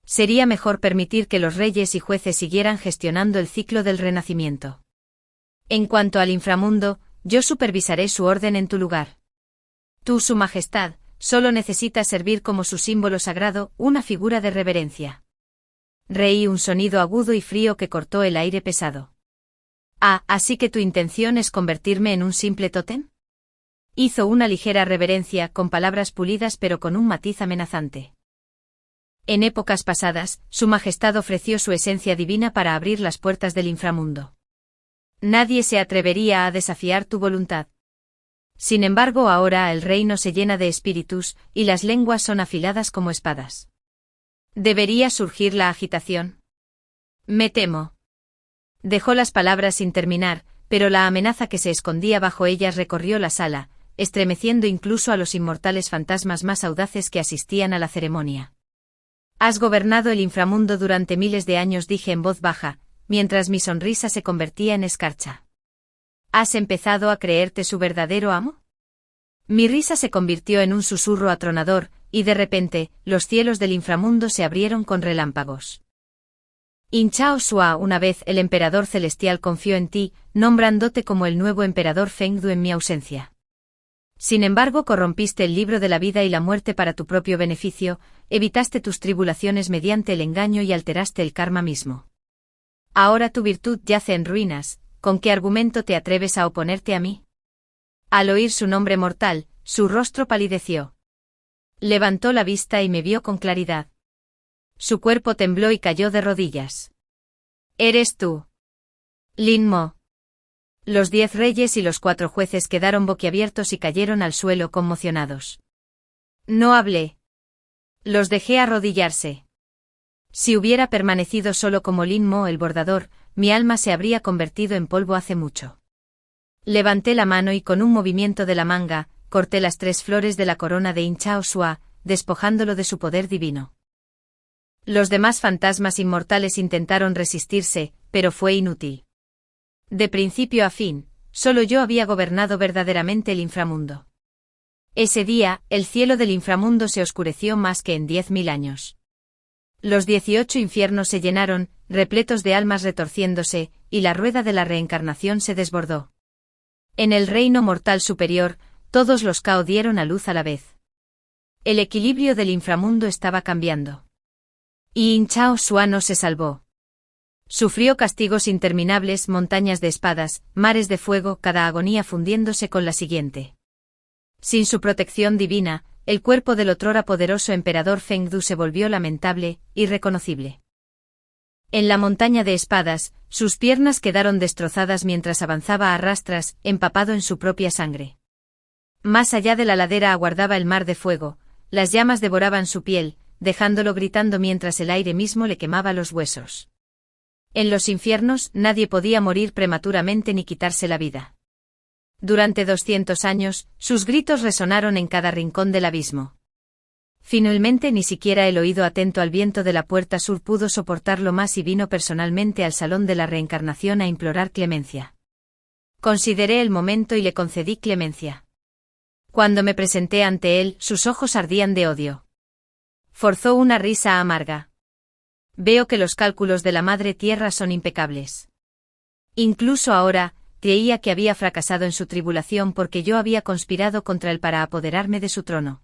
Sería mejor permitir que los reyes y jueces siguieran gestionando el ciclo del renacimiento. En cuanto al inframundo, yo supervisaré su orden en tu lugar. Tú, Su Majestad, solo necesitas servir como su símbolo sagrado, una figura de reverencia. Reí un sonido agudo y frío que cortó el aire pesado. Ah, ¿así que tu intención es convertirme en un simple tótem? Hizo una ligera reverencia, con palabras pulidas pero con un matiz amenazante. En épocas pasadas, Su Majestad ofreció su esencia divina para abrir las puertas del inframundo. Nadie se atrevería a desafiar tu voluntad. Sin embargo, ahora el reino se llena de espíritus, y las lenguas son afiladas como espadas. ¿Debería surgir la agitación? Me temo. Dejó las palabras sin terminar, pero la amenaza que se escondía bajo ellas recorrió la sala, estremeciendo incluso a los inmortales fantasmas más audaces que asistían a la ceremonia. Has gobernado el inframundo durante miles de años, dije en voz baja, mientras mi sonrisa se convertía en escarcha. ¿Has empezado a creerte su verdadero amo? Mi risa se convirtió en un susurro atronador, y de repente, los cielos del inframundo se abrieron con relámpagos. In Chao Sua, una vez el emperador celestial confió en ti, nombrándote como el nuevo emperador Fengdu en mi ausencia. Sin embargo, corrompiste el libro de la vida y la muerte para tu propio beneficio, evitaste tus tribulaciones mediante el engaño y alteraste el karma mismo. Ahora tu virtud yace en ruinas, ¿con qué argumento te atreves a oponerte a mí? Al oír su nombre mortal, su rostro palideció. Levantó la vista y me vio con claridad. Su cuerpo tembló y cayó de rodillas. ¿Eres tú? Lin Mo. Los 10 reyes y los 4 jueces quedaron boquiabiertos y cayeron al suelo conmocionados. No hablé. Los dejé arrodillarse. Si hubiera permanecido solo como Lin Mo el bordador, mi alma se habría convertido en polvo hace mucho. Levanté la mano y con un movimiento de la manga, corté las 3 flores de la corona de In Chao Sua, despojándolo de su poder divino. Los demás fantasmas inmortales intentaron resistirse, pero fue inútil. De principio a fin, solo yo había gobernado verdaderamente el inframundo. Ese día, el cielo del inframundo se oscureció más que en 10.000 años. Los 18 infiernos se llenaron, repletos de almas retorciéndose, y la rueda de la reencarnación se desbordó. En el reino mortal superior, todos los Cao dieron a luz a la vez. El equilibrio del inframundo estaba cambiando. Y In Chao Sua no se salvó. Sufrió castigos interminables, montañas de espadas, mares de fuego, cada agonía fundiéndose con la siguiente. Sin su protección divina, el cuerpo del otrora poderoso emperador Fengdu se volvió lamentable, irreconocible. En la montaña de espadas, sus piernas quedaron destrozadas mientras avanzaba a rastras, empapado en su propia sangre. Más allá de la ladera aguardaba el mar de fuego, las llamas devoraban su piel, dejándolo gritando mientras el aire mismo le quemaba los huesos. En los infiernos, nadie podía morir prematuramente ni quitarse la vida. Durante 200 años, sus gritos resonaron en cada rincón del abismo. Finalmente ni siquiera el oído atento al viento de la puerta sur pudo soportarlo más y vino personalmente al salón de la reencarnación a implorar clemencia. Consideré el momento y le concedí clemencia. Cuando me presenté ante él, sus ojos ardían de odio. Forzó una risa amarga. Veo que los cálculos de la Madre Tierra son impecables. Incluso ahora, creía que había fracasado en su tribulación porque yo había conspirado contra él para apoderarme de su trono.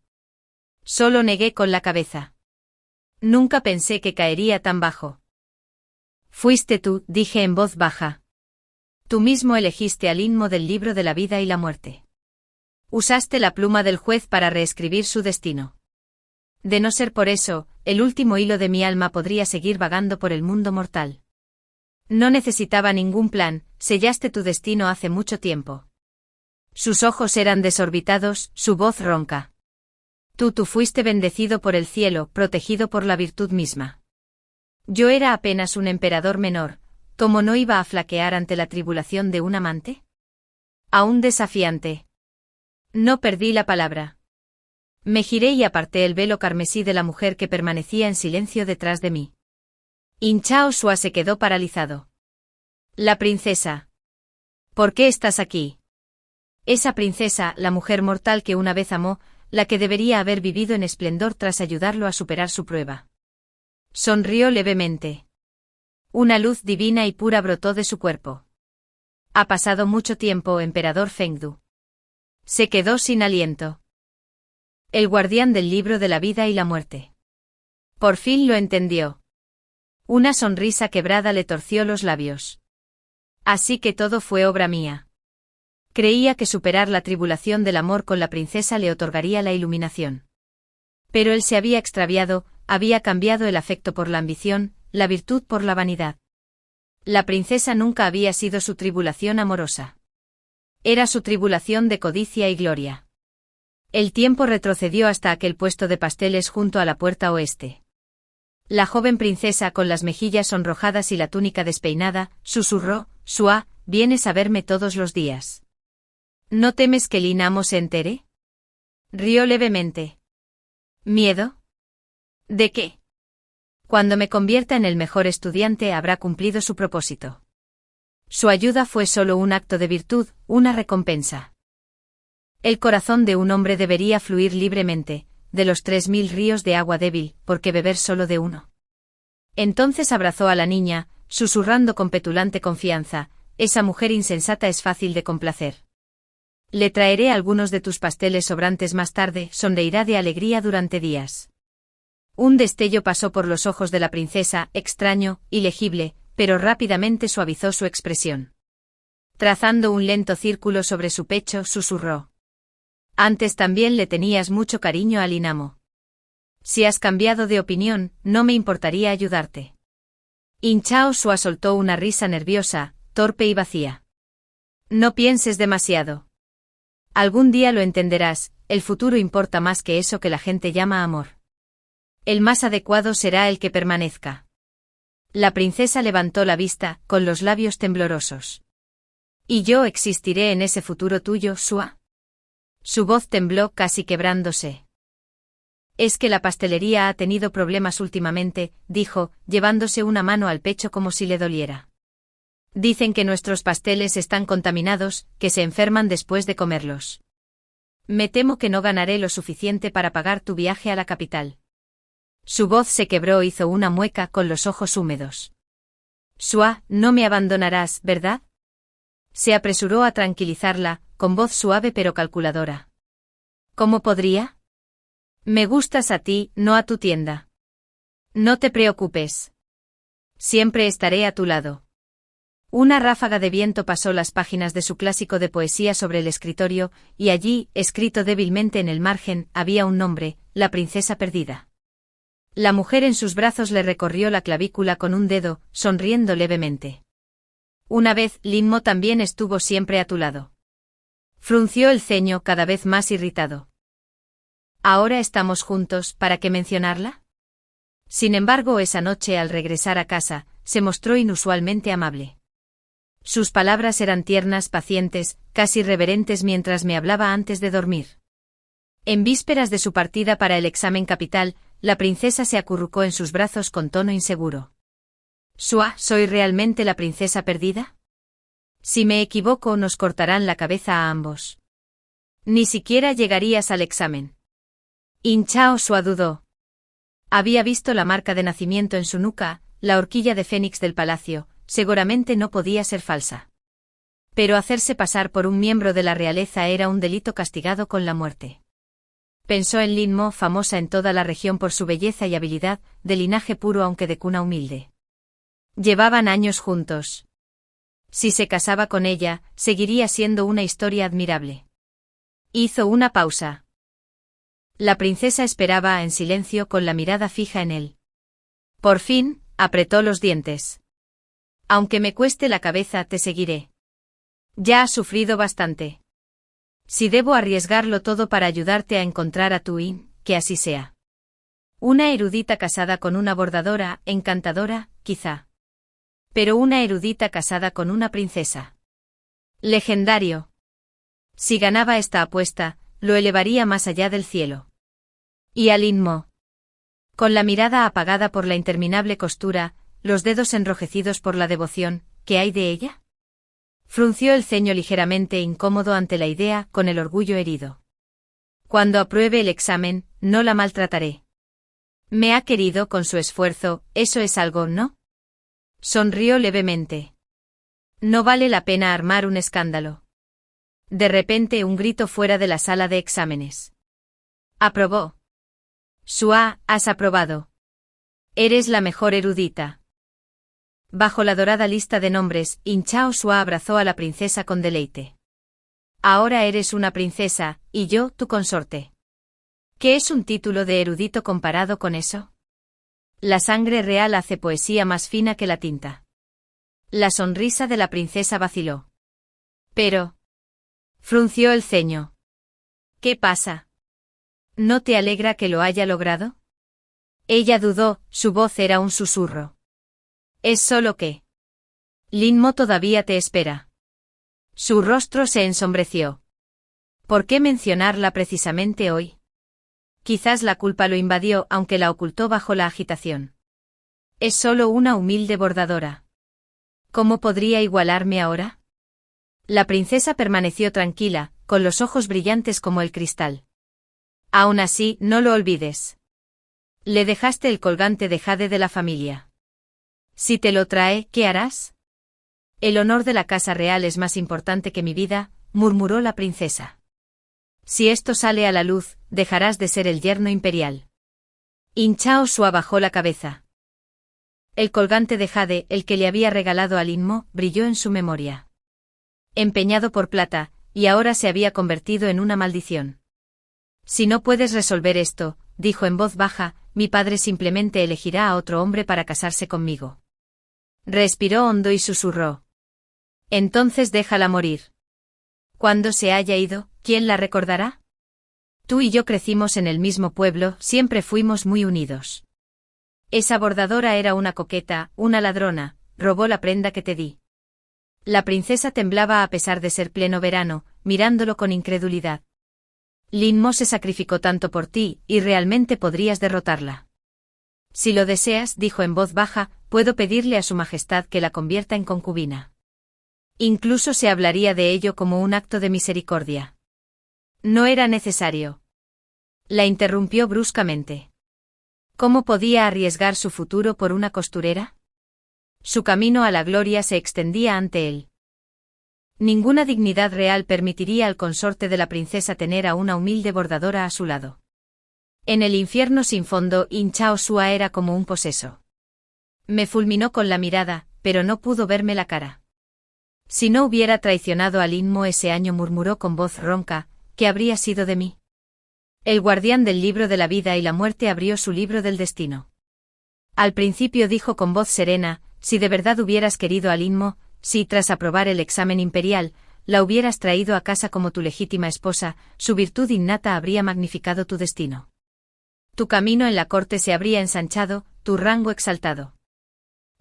Solo negué con la cabeza. Nunca pensé que caería tan bajo. Fuiste tú, dije en voz baja. Tú mismo elegiste al Inmo del libro de la vida y la muerte. Usaste la pluma del juez para reescribir su destino. De no ser por eso, el último hilo de mi alma podría seguir vagando por el mundo mortal. No necesitaba ningún plan, sellaste tu destino hace mucho tiempo. Sus ojos eran desorbitados, su voz ronca. Tú fuiste bendecido por el cielo, protegido por la virtud misma. Yo era apenas un emperador menor, ¿cómo no iba a flaquear ante la tribulación de un amante? Aún desafiante. No perdí la palabra. Me giré y aparté el velo carmesí de la mujer que permanecía en silencio detrás de mí. In Chao Sua se quedó paralizado. La princesa. ¿Por qué estás aquí? Esa princesa, la mujer mortal que una vez amó, la que debería haber vivido en esplendor tras ayudarlo a superar su prueba. Sonrió levemente. Una luz divina y pura brotó de su cuerpo. Ha pasado mucho tiempo, emperador Fengdu. Se quedó sin aliento. El guardián del libro de la vida y la muerte. Por fin lo entendió. Una sonrisa quebrada le torció los labios. Así que todo fue obra mía. Creía que superar la tribulación del amor con la princesa le otorgaría la iluminación. Pero él se había extraviado, había cambiado el afecto por la ambición, la virtud por la vanidad. La princesa nunca había sido su tribulación amorosa. Era su tribulación de codicia y gloria. El tiempo retrocedió hasta aquel puesto de pasteles junto a la puerta oeste. La joven princesa con las mejillas sonrojadas y la túnica despeinada, susurró, Sua, ¿vienes a verme todos los días? ¿No temes que Lin Amo se entere? Rió levemente. ¿Miedo? ¿De qué? Cuando me convierta en el mejor estudiante habrá cumplido su propósito. Su ayuda fue solo un acto de virtud, una recompensa. El corazón de un hombre debería fluir libremente, de los 3000 ríos de agua débil, ¿por qué beber solo de uno? Entonces abrazó a la niña, susurrando con petulante confianza, esa mujer insensata es fácil de complacer. Le traeré algunos de tus pasteles sobrantes más tarde, sonreirá de alegría durante días. Un destello pasó por los ojos de la princesa, extraño, ilegible, pero rápidamente suavizó su expresión. Trazando un lento círculo sobre su pecho, susurró. Antes también le tenías mucho cariño a Lin Amo. Si has cambiado de opinión, no me importaría ayudarte. In Chao Sua soltó una risa nerviosa, torpe y vacía. No pienses demasiado. Algún día lo entenderás, el futuro importa más que eso que la gente llama amor. El más adecuado será el que permanezca. La princesa levantó la vista, con los labios temblorosos. ¿Y yo existiré en ese futuro tuyo, Sua? Su voz tembló casi quebrándose. Es que la pastelería ha tenido problemas últimamente, dijo, llevándose una mano al pecho como si le doliera. Dicen que nuestros pasteles están contaminados, que se enferman después de comerlos. Me temo que no ganaré lo suficiente para pagar tu viaje a la capital. Su voz se quebró, hizo una mueca con los ojos húmedos. Sua, no me abandonarás, ¿verdad? Se apresuró a tranquilizarla, con voz suave pero calculadora. ¿Cómo podría? Me gustas a ti, no a tu tienda. No te preocupes. Siempre estaré a tu lado. Una ráfaga de viento pasó las páginas de su clásico de poesía sobre el escritorio, y allí, escrito débilmente en el margen, había un nombre, la princesa perdida. La mujer en sus brazos le recorrió la clavícula con un dedo, sonriendo levemente. Una vez, Lin Mo también estuvo siempre a tu lado. Frunció el ceño cada vez más irritado. ¿Ahora estamos juntos, para qué mencionarla? Sin embargo, esa noche al regresar a casa, se mostró inusualmente amable. Sus palabras eran tiernas, pacientes, casi reverentes mientras me hablaba antes de dormir. En vísperas de su partida para el examen capital, la princesa se acurrucó en sus brazos con tono inseguro. Sua, ¿soy realmente la princesa perdida? Si me equivoco nos cortarán la cabeza a ambos. Ni siquiera llegarías al examen. In Chao Sua dudó. Había visto la marca de nacimiento en su nuca, la horquilla de fénix del palacio, seguramente no podía ser falsa. Pero hacerse pasar por un miembro de la realeza era un delito castigado con la muerte. Pensó en Lin Mo, famosa en toda la región por su belleza y habilidad, de linaje puro aunque de cuna humilde. Llevaban años juntos. Si se casaba con ella, seguiría siendo una historia admirable. Hizo una pausa. La princesa esperaba en silencio con la mirada fija en él. Por fin, apretó los dientes. Aunque me cueste la cabeza, te seguiré. Ya has sufrido bastante. Si debo arriesgarlo todo para ayudarte a encontrar a tu In, que así sea. Una erudita casada con una bordadora, encantadora, quizá. Pero una erudita casada con una princesa. Legendario. Si ganaba esta apuesta, lo elevaría más allá del cielo. Y a Lin Mo. Con la mirada apagada por la interminable costura, los dedos enrojecidos por la devoción, ¿qué hay de ella? Frunció el ceño ligeramente incómodo ante la idea, con el orgullo herido. Cuando apruebe el examen, no la maltrataré. Me ha querido con su esfuerzo, eso es algo, ¿no? Sonrió levemente. No vale la pena armar un escándalo. De repente un grito fuera de la sala de exámenes. Aprobó. Sua, has aprobado. Eres la mejor erudita. Bajo la dorada lista de nombres, In Chao Sua abrazó a la princesa con deleite. Ahora eres una princesa, y yo, tu consorte. ¿Qué es un título de erudito comparado con eso? La sangre real hace poesía más fina que la tinta. La sonrisa de la princesa vaciló. Pero... frunció el ceño. ¿Qué pasa? ¿No te alegra que lo haya logrado? Ella dudó, su voz era un susurro. Es solo que... Lin Mo todavía te espera. Su rostro se ensombreció. ¿Por qué mencionarla precisamente hoy? Quizás la culpa lo invadió aunque la ocultó bajo la agitación. Es solo una humilde bordadora. ¿Cómo podría igualarme ahora? La princesa permaneció tranquila, con los ojos brillantes como el cristal. Aún así, no lo olvides. Le dejaste el colgante de jade de la familia. Si te lo trae, ¿qué harás? El honor de la casa real es más importante que mi vida, murmuró la princesa. Si esto sale a la luz, dejarás de ser el yerno imperial. In Chao Sua bajó la cabeza. El colgante de jade, el que le había regalado a Lin Mo, brilló en su memoria. Empeñado por plata, y ahora se había convertido en una maldición. Si no puedes resolver esto, dijo en voz baja, mi padre simplemente elegirá a otro hombre para casarse conmigo. Respiró hondo y susurró. Entonces déjala morir. Cuando se haya ido, ¿quién la recordará? Tú y yo crecimos en el mismo pueblo, siempre fuimos muy unidos. Esa bordadora era una coqueta, una ladrona, robó la prenda que te di. La princesa temblaba a pesar de ser pleno verano, mirándolo con incredulidad. Lin Mo se sacrificó tanto por ti, y realmente podrías derrotarla. Si lo deseas, dijo en voz baja, puedo pedirle a su majestad que la convierta en concubina. Incluso se hablaría de ello como un acto de misericordia. No era necesario. La interrumpió bruscamente. ¿Cómo podía arriesgar su futuro por una costurera? Su camino a la gloria se extendía ante él. Ninguna dignidad real permitiría al consorte de la princesa tener a una humilde bordadora a su lado. En el infierno sin fondo, In Chao Sua era como un poseso. Me fulminó con la mirada, pero no pudo verme la cara. Si no hubiera traicionado a Lin Mo ese año, murmuró con voz ronca, ¿qué habría sido de mí? El guardián del libro de la vida y la muerte abrió su libro del destino. Al principio dijo con voz serena, si de verdad hubieras querido a Lin Mo, si tras aprobar el examen imperial, la hubieras traído a casa como tu legítima esposa, su virtud innata habría magnificado tu destino. Tu camino en la corte se habría ensanchado, tu rango exaltado.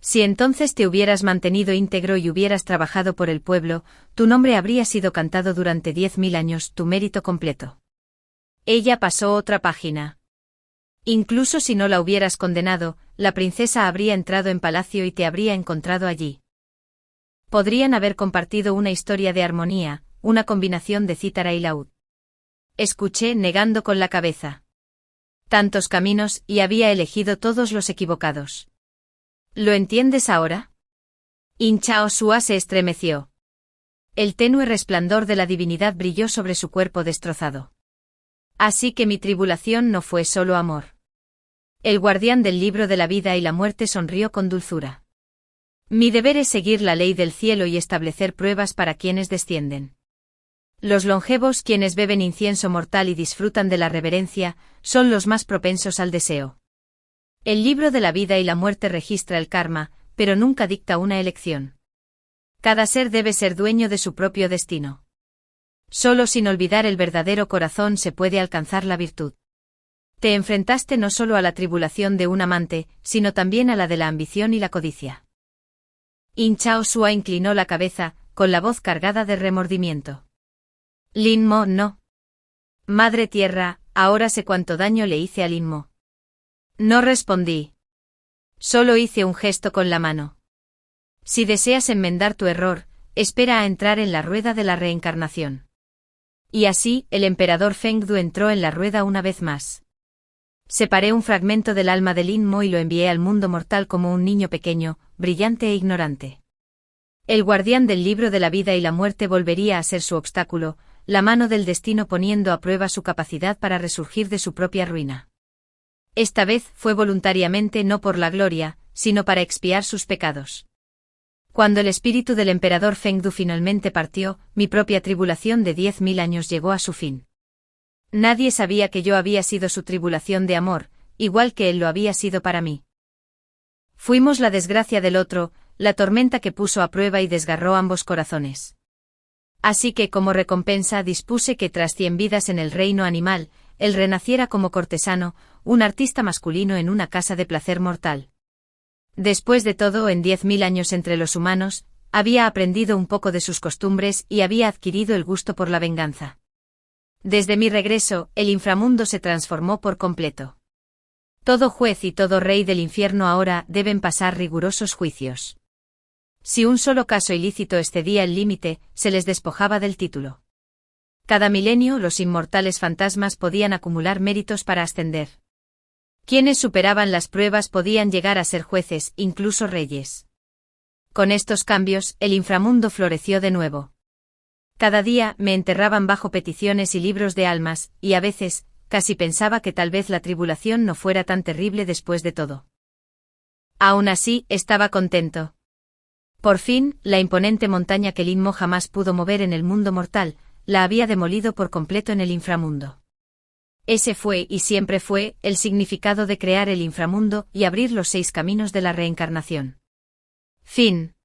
Si entonces te hubieras mantenido íntegro y hubieras trabajado por el pueblo, tu nombre habría sido cantado durante 10.000 años, tu mérito completo. Ella pasó otra página. Incluso si no la hubieras condenado, la princesa habría entrado en palacio y te habría encontrado allí. Podrían haber compartido una historia de armonía, una combinación de cítara y laúd. Escuché negando con la cabeza. Tantos caminos, y había elegido todos los equivocados. ¿Lo entiendes ahora? In Chao Sua se estremeció. El tenue resplandor de la divinidad brilló sobre su cuerpo destrozado. Así que mi tribulación no fue solo amor. El guardián del libro de la vida y la muerte sonrió con dulzura. Mi deber es seguir la ley del cielo y establecer pruebas para quienes descienden. Los longevos, quienes beben incienso mortal y disfrutan de la reverencia, son los más propensos al deseo. El libro de la vida y la muerte registra el karma, pero nunca dicta una elección. Cada ser debe ser dueño de su propio destino. Solo sin olvidar el verdadero corazón se puede alcanzar la virtud. Te enfrentaste no solo a la tribulación de un amante, sino también a la de la ambición y la codicia. In Chao Sua inclinó la cabeza, con la voz cargada de remordimiento. Lin Mo no. Madre tierra, ahora sé cuánto daño le hice a Lin Mo. No respondí. Solo hice un gesto con la mano. Si deseas enmendar tu error, espera a entrar en la rueda de la reencarnación. Y así, el emperador Feng Du entró en la rueda una vez más. Separé un fragmento del alma de Lin Mo y lo envié al mundo mortal como un niño pequeño, brillante e ignorante. El guardián del libro de la vida y la muerte volvería a ser su obstáculo, la mano del destino poniendo a prueba su capacidad para resurgir de su propia ruina. Esta vez fue voluntariamente, no por la gloria, sino para expiar sus pecados. Cuando el espíritu del emperador Feng Du finalmente partió, mi propia tribulación de 10.000 años llegó a su fin. Nadie sabía que yo había sido su tribulación de amor, igual que él lo había sido para mí. Fuimos la desgracia del otro, la tormenta que puso a prueba y desgarró ambos corazones. Así que como recompensa dispuse que tras 100 vidas en el reino animal, él renaciera como cortesano, un artista masculino en una casa de placer mortal. Después de todo, en 10.000 años entre los humanos, había aprendido un poco de sus costumbres y había adquirido el gusto por la venganza. Desde mi regreso, el inframundo se transformó por completo. Todo juez y todo rey del infierno ahora deben pasar rigurosos juicios. Si un solo caso ilícito excedía el límite, se les despojaba del título. Cada milenio los inmortales fantasmas podían acumular méritos para ascender. Quienes superaban las pruebas podían llegar a ser jueces, incluso reyes. Con estos cambios, el inframundo floreció de nuevo. Cada día me enterraban bajo peticiones y libros de almas, y a veces, casi pensaba que tal vez la tribulación no fuera tan terrible después de todo. Aún así, estaba contento. Por fin, la imponente montaña que Linmo jamás pudo mover en el mundo mortal, la había demolido por completo en el inframundo. Ese fue y siempre fue el significado de crear el inframundo y abrir los 6 caminos de la reencarnación. Fin.